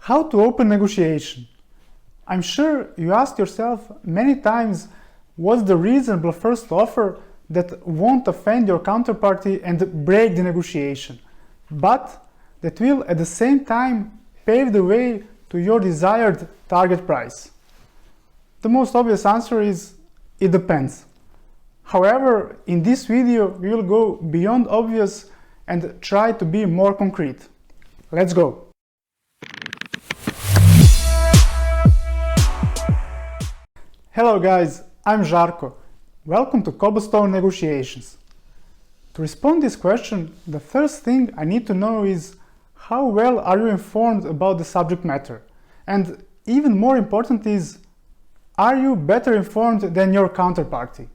How to open negotiation? I'm sure you asked yourself many times what's the reasonable first offer that won't offend your counterparty and break the negotiation, but that will at the same time pave the way to your desired target price. The most obvious answer is it depends. However, in this video we will go beyond obvious and try to be more concrete. Let's go! Hello guys, I'm Žarko. Welcome to Cobblestone Negotiations. To respond to this question, the first thing I need to know is how well are you informed about the subject matter? And even more important is, are you better informed than your counterparty?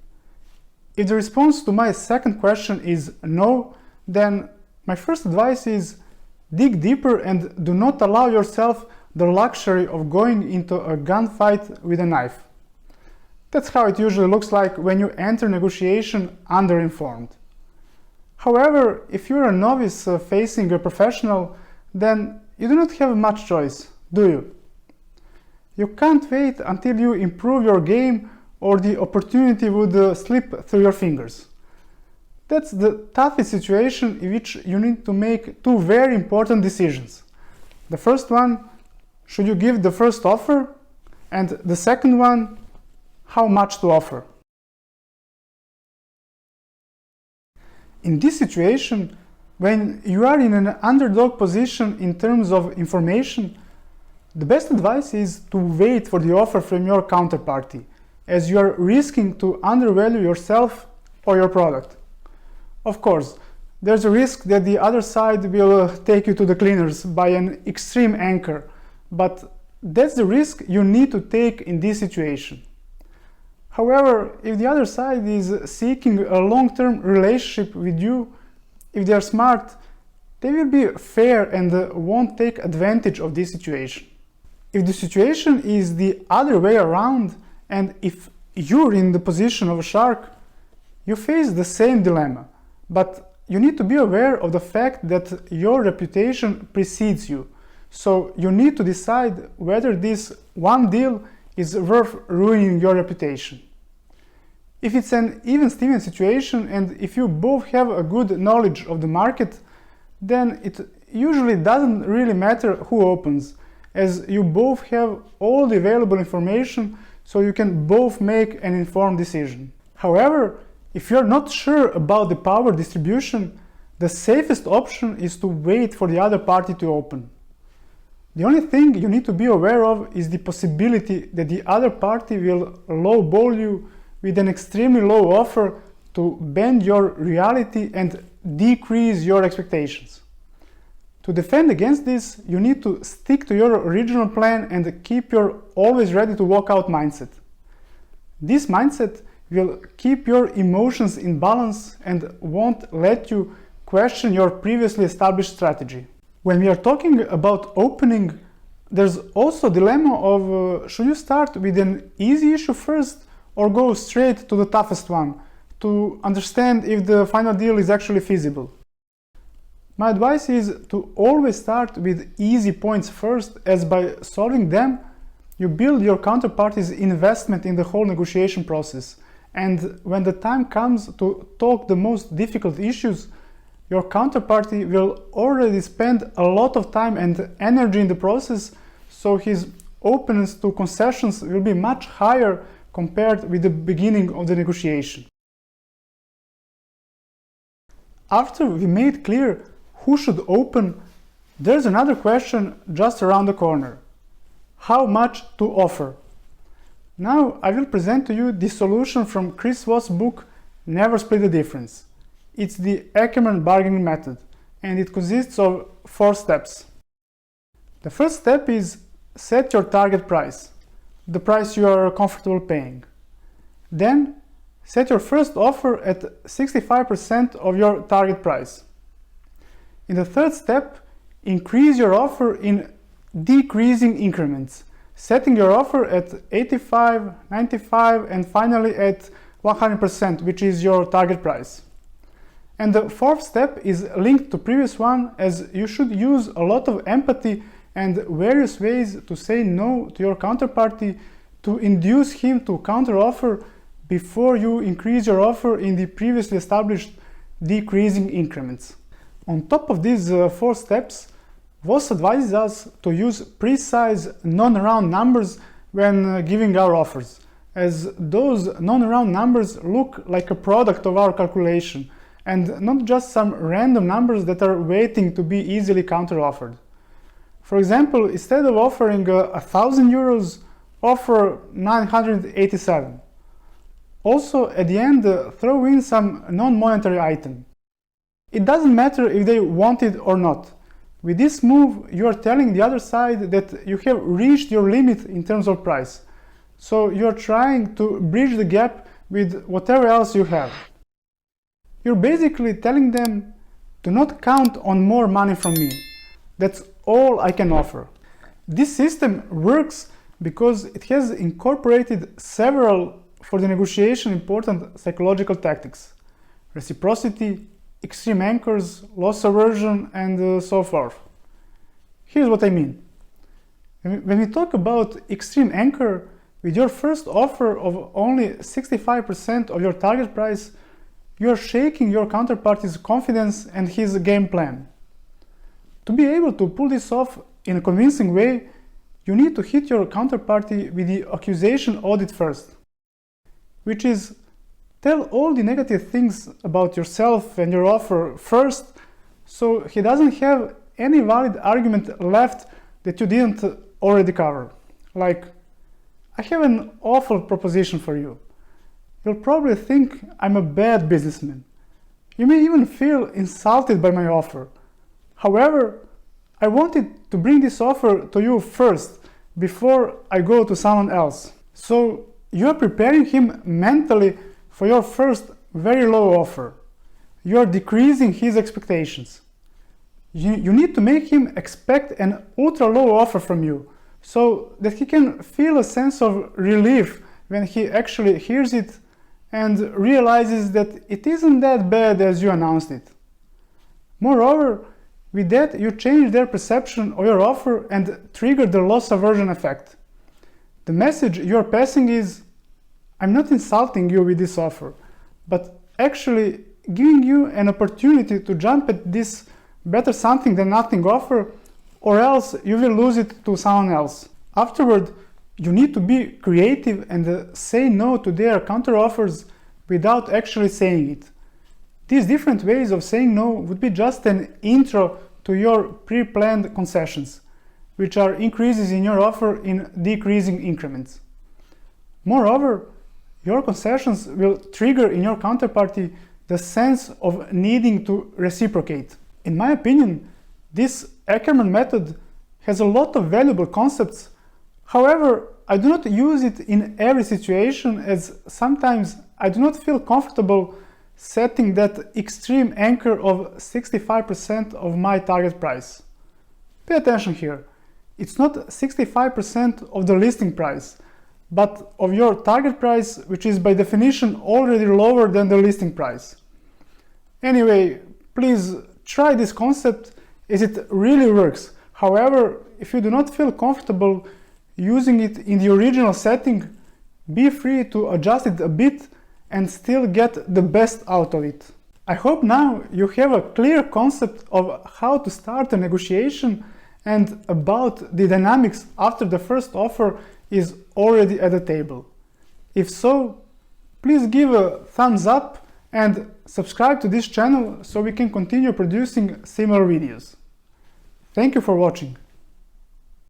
If the response to my second question is no, then my first advice is dig deeper and do not allow yourself the luxury of going into a gunfight with a knife. That's how it usually looks like when you enter negotiation underinformed. However, if you're a novice facing a professional, then you do not have much choice, do you? You can't wait until you improve your game or the opportunity would slip through your fingers. That's the toughest situation in which you need to make two very important decisions. The first one, should you give the first offer? And the second one, how much to offer? In this situation, when you are in an underdog position in terms of information, the best advice is to wait for the offer from your counterparty, as you are risking to undervalue yourself or your product. Of course, there's a risk that the other side will take you to the cleaners by an extreme anchor, but that's the risk you need to take in this situation. However, if the other side is seeking a long-term relationship with you, if they are smart, they will be fair and won't take advantage of this situation. If the situation is the other way around, and if you're in the position of a shark, you face the same dilemma, but you need to be aware of the fact that your reputation precedes you. So you need to decide whether this one deal is worth ruining your reputation. If it's an even-steven situation and if you both have a good knowledge of the market, then it usually doesn't really matter who opens, as you both have all the available information so you can both make an informed decision. However, if you're not sure about the power distribution, the safest option is to wait for the other party to open. The only thing you need to be aware of is the possibility that the other party will lowball you with an extremely low offer to bend your reality and decrease your expectations. To defend against this, you need to stick to your original plan and keep your always ready to walk out mindset. This mindset will keep your emotions in balance and won't let you question your previously established strategy. When we are talking about opening, there's also a dilemma of should you start with an easy issue first or go straight to the toughest one to understand if the final deal is actually feasible. My advice is to always start with easy points first, as by solving them, you build your counterparty's investment in the whole negotiation process. And when the time comes to talk the most difficult issues, your counterparty will already spend a lot of time and energy in the process, so his openness to concessions will be much higher compared with the beginning of the negotiation. After we made clear who should open, there's another question just around the corner. How much to offer? Now I will present to you the solution from Chris Voss' book Never Split the Difference. It's the Ackerman bargaining method, and it consists of 4 steps. The first step is set your target price, the price you are comfortable paying. Then set your first offer at 65% of your target price. In the third step, increase your offer in decreasing increments, setting your offer at 85, 95, and finally at 100%, which is your target price. And the fourth step is linked to previous one, as you should use a lot of empathy and various ways to say no to your counterparty to induce him to counteroffer before you increase your offer in the previously established decreasing increments. On top of these 4 steps, Voss advises us to use precise non-round numbers when giving our offers, as those non-round numbers look like a product of our calculation and not just some random numbers that are waiting to be easily counter-offered. For example, instead of offering 1,000 euros, offer 987. Also, at the end, throw in some non-monetary item. It doesn't matter if they want it or not. With this move, you are telling the other side that you have reached your limit in terms of price. So you are trying to bridge the gap with whatever else you have. You're basically telling them, do not count on more money from me. That's all I can offer. This system works because it has incorporated several, for the negotiation, important psychological tactics: reciprocity, extreme anchors, loss aversion, and so forth. Here's what I mean. When we talk about extreme anchor, with your first offer of only 65% of your target price, you are shaking your counterparty's confidence and his game plan. To be able to pull this off in a convincing way, you need to hit your counterparty with the accusation audit first, which is tell all the negative things about yourself and your offer first, so he doesn't have any valid argument left that you didn't already cover. Like, I have an awful proposition for you. You'll probably think I'm a bad businessman. You may even feel insulted by my offer. However, I wanted to bring this offer to you first, before I go to someone else. So you are preparing him mentally for your first very low offer. You are decreasing his expectations. You need to make him expect an ultra low offer from you, so that he can feel a sense of relief when he actually hears it and realizes that it isn't that bad as you announced it. Moreover, with that you change their perception of your offer and trigger the loss aversion effect. The message you are passing is, I'm not insulting you with this offer, but actually giving you an opportunity to jump at this better something than nothing offer, or else you will lose it to someone else. Afterward, you need to be creative and say no to their counter-offers without actually saying it. These different ways of saying no would be just an intro to your pre-planned concessions, which are increases in your offer in decreasing increments. Moreover, your concessions will trigger in your counterparty the sense of needing to reciprocate. In my opinion, this Ackermann method has a lot of valuable concepts. However, I do not use it in every situation, as sometimes I do not feel comfortable setting that extreme anchor of 65% of my target price. Pay attention here. It's not 65% of the listing price, but of your target price, which is by definition already lower than the listing price. Anyway, please try this concept as it really works. However, if you do not feel comfortable using it in the original setting, be free to adjust it a bit and still get the best out of it. I hope now you have a clear concept of how to start a negotiation and about the dynamics after the first offer is already at the table. If so, please give a thumbs up and subscribe to this channel so we can continue producing similar videos. Thank you for watching.